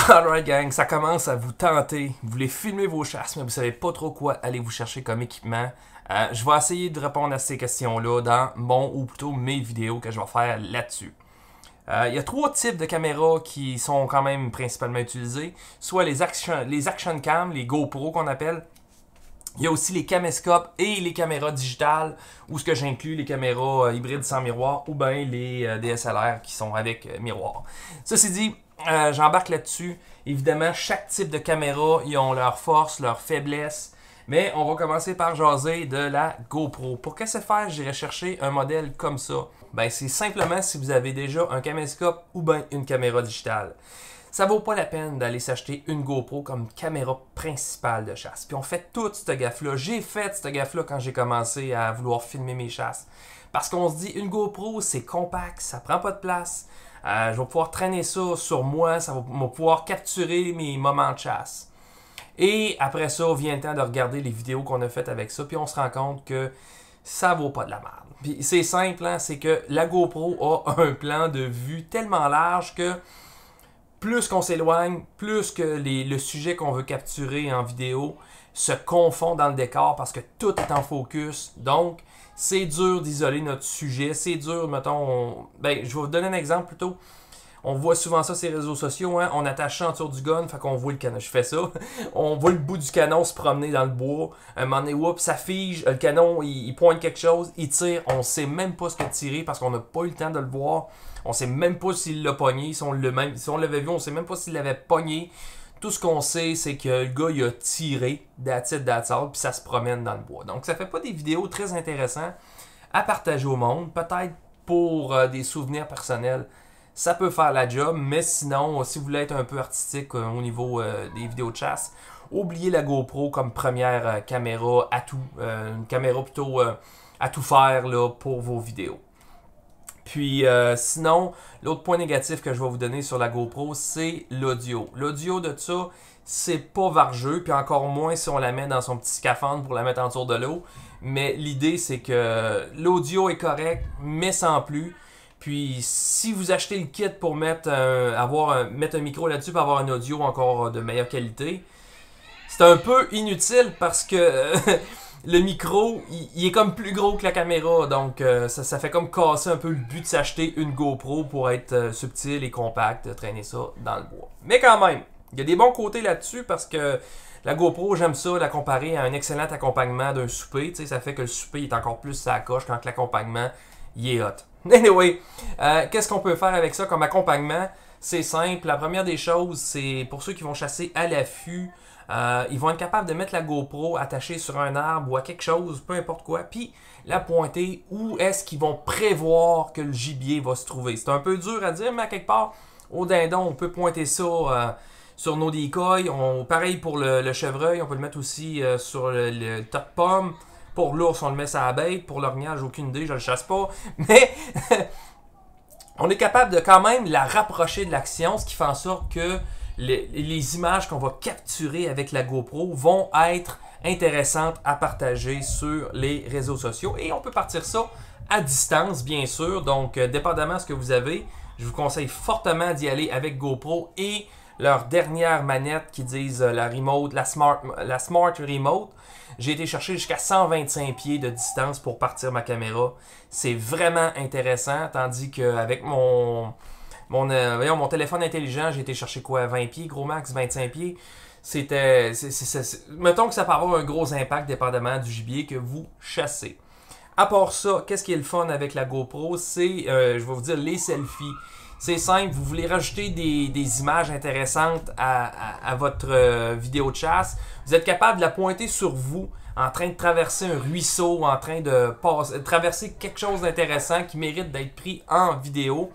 Alright gang, ça commence à vous tenter. Vous voulez filmer vos chasses, mais vous savez pas trop quoi aller vous chercher comme équipement. Je vais essayer de répondre à ces questions-là dans mon, ou plutôt mes vidéos que je vais faire là-dessus. Il y a trois types de caméras qui sont quand même principalement utilisées. Soit les action cam, les GoPro qu'on appelle. Il y a aussi les caméscopes et les caméras digitales, où ce que j'inclus les caméras hybrides sans miroir ou bien les DSLR qui sont avec miroir. Ceci dit, j'embarque là-dessus. Évidemment, chaque type de caméra, ils ont leurs forces, leurs faiblesses. Mais on va commencer par jaser de la GoPro. Pour que ça faire, j'irai chercher un modèle comme ça. Ben, c'est simplement si vous avez déjà un caméscope ou bien une caméra digitale. Ça vaut pas la peine d'aller s'acheter une GoPro comme caméra principale de chasse. Puis on fait toute cette gaffe-là. J'ai fait cette gaffe-là quand j'ai commencé à vouloir filmer mes chasses. Parce qu'on se dit, une GoPro, c'est compact, ça prend pas de place. Je vais pouvoir traîner ça sur moi, ça va pouvoir capturer mes moments de chasse. Et après ça, vient le temps de regarder les vidéos qu'on a faites avec ça, puis on se rend compte que ça vaut pas de la merde. Puis c'est simple, hein, c'est que la GoPro a un plan de vue tellement large que plus qu'on s'éloigne, plus que le sujet qu'on veut capturer en vidéo se confond dans le décor parce que tout est en focus. Donc, c'est dur d'isoler notre sujet. C'est dur, mettons... Ben, je vais vous donner un exemple plutôt. On voit souvent ça sur les réseaux sociaux, hein? On attache ça en dessous du gun, fait qu'on voit le canon. Je fais ça. On voit le bout du canon se promener dans le bois. Un moment donné, whoop, ça fige. Le canon, il pointe quelque chose, il tire. On sait même pas ce qu'il a tiré parce qu'on n'a pas eu le temps de le voir. On sait même pas s'il l'a pogné. Si on l'avait vu, on sait même pas s'il l'avait pogné. Tout ce qu'on sait, c'est que le gars, il a tiré, that's it, that's all, puis ça se promène dans le bois. Donc, ça fait pas des vidéos très intéressantes à partager au monde. Peut-être pour des souvenirs personnels, ça peut faire la job, mais sinon, si vous voulez être un peu artistique au niveau des vidéos de chasse, oubliez la GoPro comme première caméra à tout. Une caméra plutôt à tout faire là, pour vos vidéos. Puis sinon, l'autre point négatif que je vais vous donner sur la GoPro, c'est l'audio. L'audio de ça, c'est pas vargeux, puis encore moins si on la met dans son petit scaphandre pour la mettre en dessous de l'eau. Mais l'idée, c'est que l'audio est correct, mais sans plus. Puis si vous achetez le kit pour mettre un micro là-dessus pour avoir un audio encore de meilleure qualité, c'est un peu inutile parce que le micro, il est comme plus gros que la caméra. Donc ça fait comme casser un peu le but de s'acheter une GoPro pour être subtil et compact, traîner ça dans le bois. Mais quand même, il y a des bons côtés là-dessus parce que la GoPro, j'aime ça la comparer à un excellent accompagnement d'un souper. Tu sais, ça fait que le souper est encore plus sa coche quand l'accompagnement il est hot. Anyway, qu'est-ce qu'on peut faire avec ça comme accompagnement? C'est simple. La première des choses, c'est pour ceux qui vont chasser à l'affût, ils vont être capables de mettre la GoPro attachée sur un arbre ou à quelque chose, peu importe quoi, puis la pointer où est-ce qu'ils vont prévoir que le gibier va se trouver. C'est un peu dur à dire, mais à quelque part, au dindon, on peut pointer ça sur nos decoys. Pareil pour le chevreuil, on peut le mettre aussi sur le tas de pommes. Pour l'ours, on le met sur la bête. Pour l'orignal, j'ai aucune idée, je le chasse pas. Mais on est capable de quand même la rapprocher de l'action, ce qui fait en sorte que les images qu'on va capturer avec la GoPro vont être intéressantes à partager sur les réseaux sociaux. Et on peut partir ça à distance, bien sûr. Donc, dépendamment de ce que vous avez, je vous conseille fortement d'y aller avec GoPro et leur dernière manette qui disent la remote, la smart remote. J'ai été chercher jusqu'à 125 pieds de distance pour partir ma caméra. C'est vraiment intéressant, tandis qu'avec mon téléphone intelligent, j'ai été chercher quoi, 20 pieds, gros max, 25 pieds. Mettons que ça peut avoir un gros impact dépendamment du gibier que vous chassez. À part ça, qu'est-ce qui est le fun avec la GoPro? C'est, je vais vous dire, les selfies. C'est simple, vous voulez rajouter des images intéressantes à votre vidéo de chasse. Vous êtes capable de la pointer sur vous en train de traverser un ruisseau, en train de traverser quelque chose d'intéressant qui mérite d'être pris en vidéo.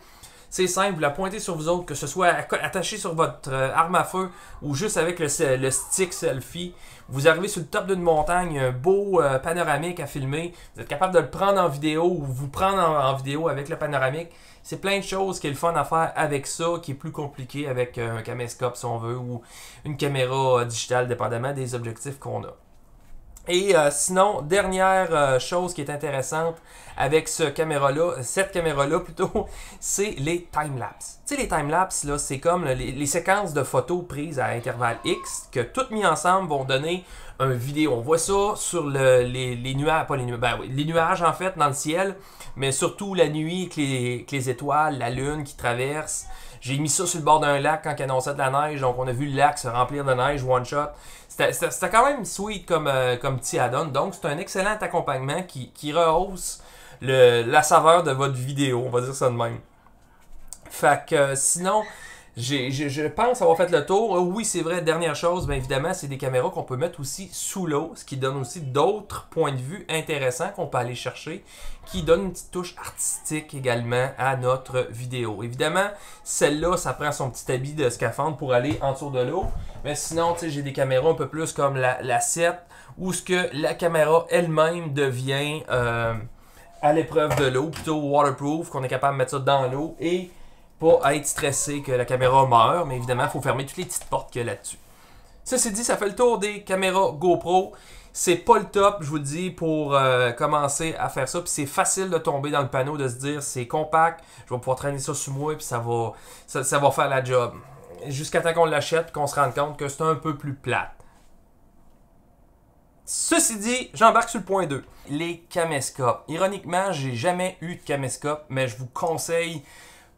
C'est simple, vous la pointez sur vous autres, que ce soit attaché sur votre arme à feu ou juste avec le stick selfie. Vous arrivez sur le top d'une montagne, un beau panoramique à filmer. Vous êtes capable de le prendre en vidéo ou vous prendre en vidéo avec le panoramique. C'est plein de choses qui est le fun à faire avec ça, qui est plus compliqué avec un caméscope si on veut ou une caméra digitale, dépendamment des objectifs qu'on a. Et sinon, dernière chose qui est intéressante avec cette caméra-là plutôt, c'est les timelapses. Tu sais, les timelapses, là, c'est comme les séquences de photos prises à intervalles X que toutes mises ensemble vont donner une vidéo. On voit ça sur les nuages, pas les nuages, ben oui, les nuages en fait dans le ciel, mais surtout la nuit avec les étoiles, la lune qui traverse. J'ai mis ça sur le bord d'un lac quand il annonçait de la neige, donc on a vu le lac se remplir de neige one shot. C'était quand même sweet comme petit add-on, donc c'est un excellent accompagnement qui rehausse la saveur de votre vidéo, on va dire ça de même. Fait que sinon, je pense avoir fait le tour. Oui, c'est vrai, dernière chose, bien évidemment, c'est des caméras qu'on peut mettre aussi sous l'eau, ce qui donne aussi d'autres points de vue intéressants qu'on peut aller chercher, qui donne une petite touche artistique également à notre vidéo. Évidemment, celle-là, ça prend son petit habit de scaphandre pour aller en dessous de l'eau. Mais sinon, tu sais, j'ai des caméras un peu plus comme la 7, où ce que la caméra elle-même devient à l'épreuve de l'eau, plutôt waterproof, qu'on est capable de mettre ça dans l'eau et pas être stressé que la caméra meurt, mais évidemment, il faut fermer toutes les petites portes qu'il y a là-dessus. Ceci dit, ça fait le tour des caméras GoPro. C'est pas le top, je vous le dis, pour commencer à faire ça. Puis c'est facile de tomber dans le panneau, de se dire c'est compact, je vais pouvoir traîner ça sous moi, puis ça va faire la job. Jusqu'à temps qu'on l'achète, qu'on se rende compte que c'est un peu plus plate. Ceci dit, j'embarque sur le point 2. Les caméscopes. Ironiquement, j'ai jamais eu de caméscope, mais je vous conseille,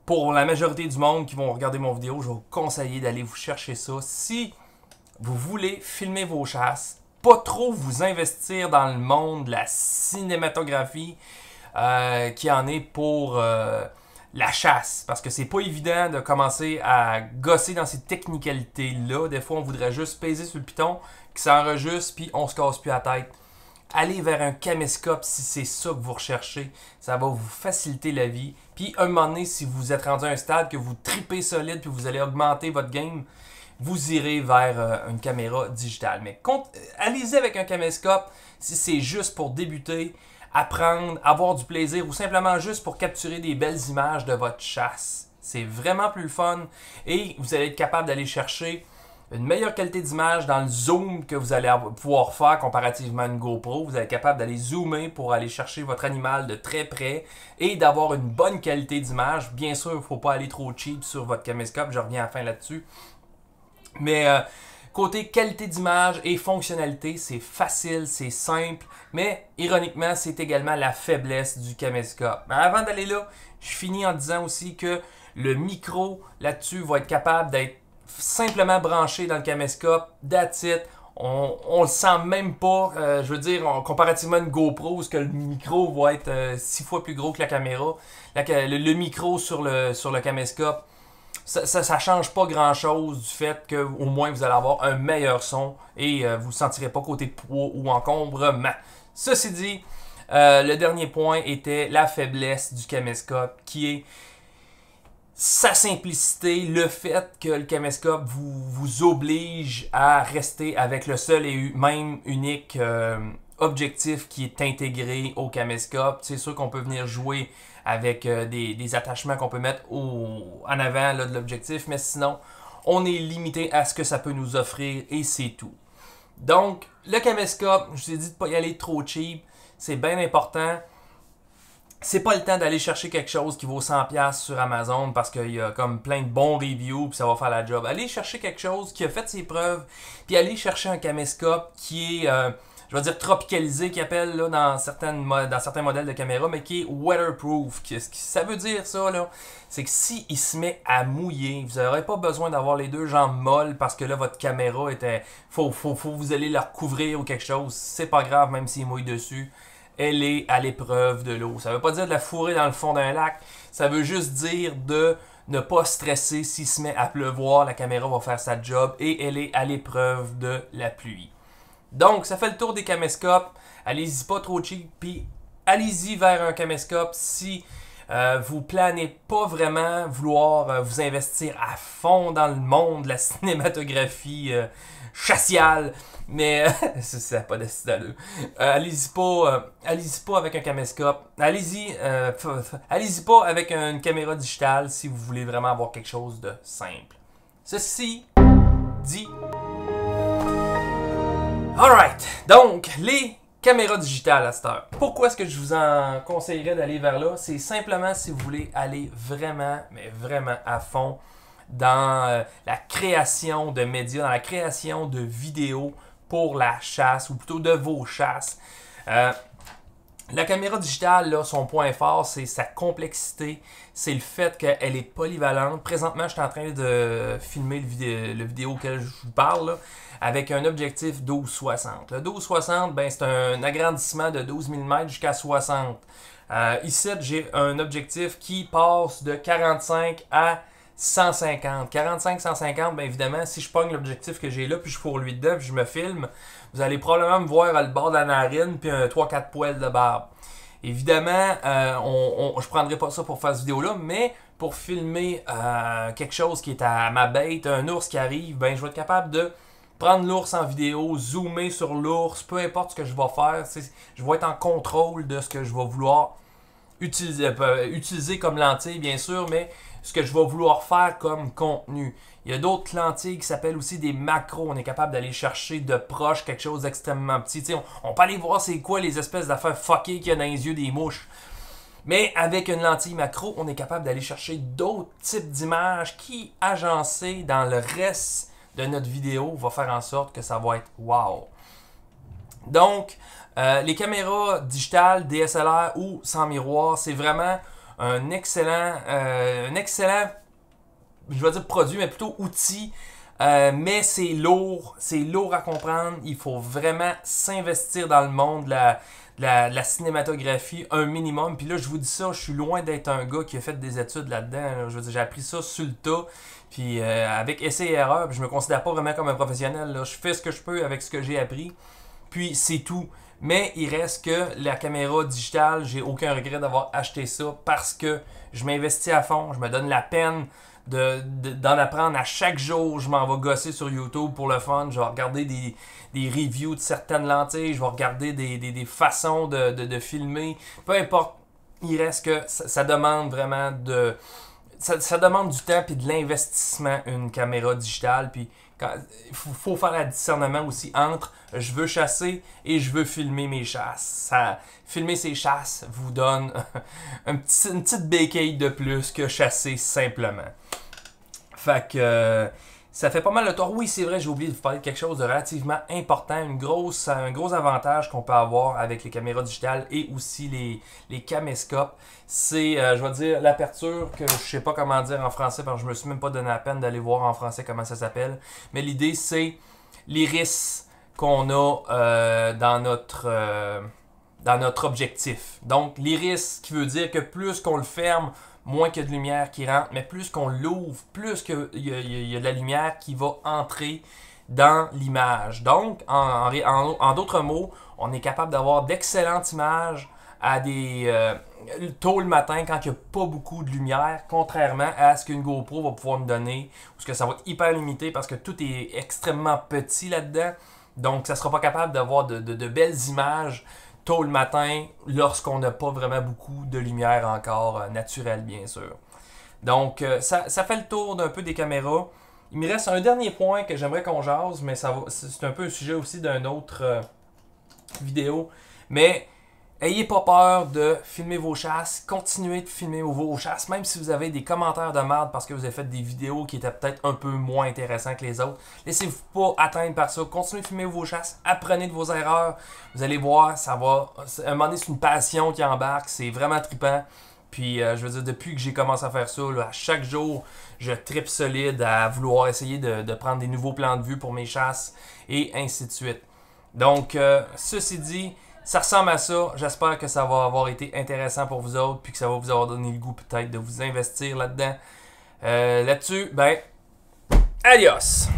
pour la majorité du monde qui vont regarder mon vidéo, je vais vous conseiller d'aller vous chercher ça. Si vous voulez filmer vos chasses, pas trop vous investir dans le monde de la cinématographie qui en est pour la chasse. Parce que c'est pas évident de commencer à gosser dans ces technicalités-là. Des fois, on voudrait juste peser sur le piton, qui s'enregistre, puis on se casse plus la tête. Allez vers un caméscope si c'est ça que vous recherchez. Ça va vous faciliter la vie. Puis, un moment donné, si vous êtes rendu à un stade que vous tripez solide, puis vous allez augmenter votre game, vous irez vers une caméra digitale. Mais allez-y avec un caméscope si c'est juste pour débuter, apprendre, avoir du plaisir ou simplement juste pour capturer des belles images de votre chasse. C'est vraiment plus le fun et vous allez être capable d'aller chercher une meilleure qualité d'image dans le zoom que vous allez pouvoir faire comparativement à une GoPro. Vous allez être capable d'aller zoomer pour aller chercher votre animal de très près et d'avoir une bonne qualité d'image. Bien sûr, il ne faut pas aller trop cheap sur votre caméscope, je reviens à la fin là-dessus. Mais côté qualité d'image et fonctionnalité, c'est facile, c'est simple, mais ironiquement, c'est également la faiblesse du caméscope. Mais avant d'aller là, je finis en disant aussi que le micro là-dessus va être capable d'être simplement branché dans le caméscope, that's it. On le sent même pas, je veux dire, comparativement à une GoPro, où le micro va être 6 fois plus gros que la caméra. Le micro sur le caméscope, ça change pas grand chose du fait que au moins vous allez avoir un meilleur son et vous ne sentirez pas côté poids ou encombrement. Ceci dit, le dernier point était la faiblesse du caméscope qui est sa simplicité, le fait que le caméscope vous oblige à rester avec le seul et même unique objectif qui est intégré au caméscope. C'est sûr qu'on peut venir jouer avec des attachements qu'on peut mettre en avant là, de l'objectif, mais sinon, on est limité à ce que ça peut nous offrir et c'est tout. Donc, le caméscope, je vous ai dit de ne pas y aller trop cheap, c'est bien important. C'est pas le temps d'aller chercher quelque chose qui vaut 100$ sur Amazon parce qu'il y a comme plein de bons reviews puis ça va faire la job. Allez chercher quelque chose qui a fait ses preuves, puis allez chercher un caméscope qui est, je vais dire tropicalisé, qui appelle là, dans certains modèles de caméra, mais qui est waterproof. Ça veut dire ça, là, c'est que s'il se met à mouiller, vous n'aurez pas besoin d'avoir les deux jambes molles parce que là, votre caméra était. Faut vous aller la recouvrir ou quelque chose. C'est pas grave, même s'il mouille dessus. Elle est à l'épreuve de l'eau. Ça ne veut pas dire de la fourrer dans le fond d'un lac. Ça veut juste dire de ne pas stresser. S'il se met à pleuvoir, la caméra va faire sa job et elle est à l'épreuve de la pluie. Donc, ça fait le tour des caméscopes. Allez-y pas trop cheap. Puis, allez-y vers un caméscope si vous planez pas vraiment vouloir vous investir à fond dans le monde de la cinématographie chassiale. Mais ça n'a pas d'allure. Allez-y pas avec un caméscope. Allez-y pas avec une caméra digitale si vous voulez vraiment avoir quelque chose de simple. Ceci dit. Alright, Alright, donc les caméras digitales à cette heure. Pourquoi est-ce que je vous en conseillerais d'aller vers là? C'est simplement si vous voulez aller vraiment, mais vraiment à fond dans la création de médias, dans la création de vidéos pour la chasse, ou plutôt de vos chasses. La caméra digitale, là, son point fort, c'est sa complexité, c'est le fait qu'elle est polyvalente. Présentement, je suis en train de filmer le vidéo auquel je vous parle, là, avec un objectif 12-60. Le 12-60, ben, c'est un agrandissement de 12 mm jusqu'à 60. Ici, j'ai un objectif qui passe de 45 à 150. 45-150, bien évidemment, si je pogne l'objectif que j'ai là, puis je fourre lui dedans, puis je me filme, vous allez probablement me voir à le bord de la narine, puis un 3-4 poils de barbe. Évidemment, je ne prendrai pas ça pour faire cette vidéo-là, mais pour filmer quelque chose qui est à ma bête, un ours qui arrive, ben je vais être capable de prendre l'ours en vidéo, zoomer sur l'ours, peu importe ce que je vais faire, je vais être en contrôle de ce que je vais vouloir utiliser comme lentille, bien sûr, mais ce que je vais vouloir faire comme contenu. Il y a d'autres lentilles qui s'appellent aussi des macros. On est capable d'aller chercher de proche quelque chose d'extrêmement petit. On peut aller voir c'est quoi les espèces d'affaires fuckées qu'il y a dans les yeux des mouches. Mais avec une lentille macro, on est capable d'aller chercher d'autres types d'images qui, agencées dans le reste de notre vidéo, va faire en sorte que ça va être wow. Donc, les caméras digitales, DSLR ou sans miroir, c'est vraiment un excellent, je vais dire produit, mais plutôt outil. Mais c'est lourd à comprendre. Il faut vraiment s'investir dans le monde de la cinématographie un minimum. Puis là, je vous dis ça, je suis loin d'être un gars qui a fait des études là-dedans. Là. Je veux dire, j'ai appris ça sur le tas. Puis avec essai et erreur, puis je me considère pas vraiment comme un professionnel. Là. Je fais ce que je peux avec ce que j'ai appris. Puis c'est tout. Mais il reste que la caméra digitale, j'ai aucun regret d'avoir acheté ça parce que je m'investis à fond, je me donne la peine d'en apprendre à chaque jour. Je m'en vais gosser sur YouTube pour le fun. Je vais regarder des reviews de certaines lentilles, je vais regarder des façons de filmer. Peu importe, il reste que ça demande vraiment ça demande du temps et de l'investissement, une caméra digitale. Puis il faut faire le discernement aussi entre je veux chasser et je veux filmer mes chasses. Filmer ses chasses vous donne une petite béquille de plus que chasser simplement. Fait que ça fait pas mal le tour. Oui, c'est vrai, j'ai oublié de vous parler de quelque chose de relativement important. Un gros avantage qu'on peut avoir avec les caméras digitales et aussi les caméscopes, c'est, je vais dire, l'aperture, que je sais pas comment dire en français, parce que je me suis même pas donné la peine d'aller voir en français comment ça s'appelle. Mais l'idée, c'est l'iris qu'on a dans notre objectif. Donc, l'iris, qui veut dire que plus qu'on le ferme, moins qu'il y a de lumière qui rentre, mais plus qu'on l'ouvre, plus qu'il y a de la lumière qui va entrer dans l'image. Donc, en d'autres mots, on est capable d'avoir d'excellentes images tôt le matin quand il n'y a pas beaucoup de lumière, contrairement à ce qu'une GoPro va pouvoir nous donner, ou ce que ça va être hyper limité parce que tout est extrêmement petit là-dedans. Donc, ça ne sera pas capable d'avoir de belles images tôt le matin lorsqu'on n'a pas vraiment beaucoup de lumière encore naturelle, bien sûr. Donc, ça fait le tour d'un peu des caméras. Il me reste un dernier point que j'aimerais qu'on jase, mais c'est un peu le sujet aussi d'une autre vidéo. Mais ayez pas peur de filmer vos chasses, continuez de filmer vos chasses, même si vous avez des commentaires de merde parce que vous avez fait des vidéos qui étaient peut-être un peu moins intéressantes que les autres. Laissez-vous pas atteindre par ça, continuez de filmer vos chasses, apprenez de vos erreurs, vous allez voir, à un moment donné, c'est une passion qui embarque, c'est vraiment trippant. Puis, je veux dire, depuis que j'ai commencé à faire ça, là, à chaque jour, je trippe solide à vouloir essayer de prendre des nouveaux plans de vue pour mes chasses et ainsi de suite. Donc, ceci dit, ça ressemble à ça. J'espère que ça va avoir été intéressant pour vous autres, puis que ça va vous avoir donné le goût peut-être de vous investir là-dedans. Là-dessus, ben, adios!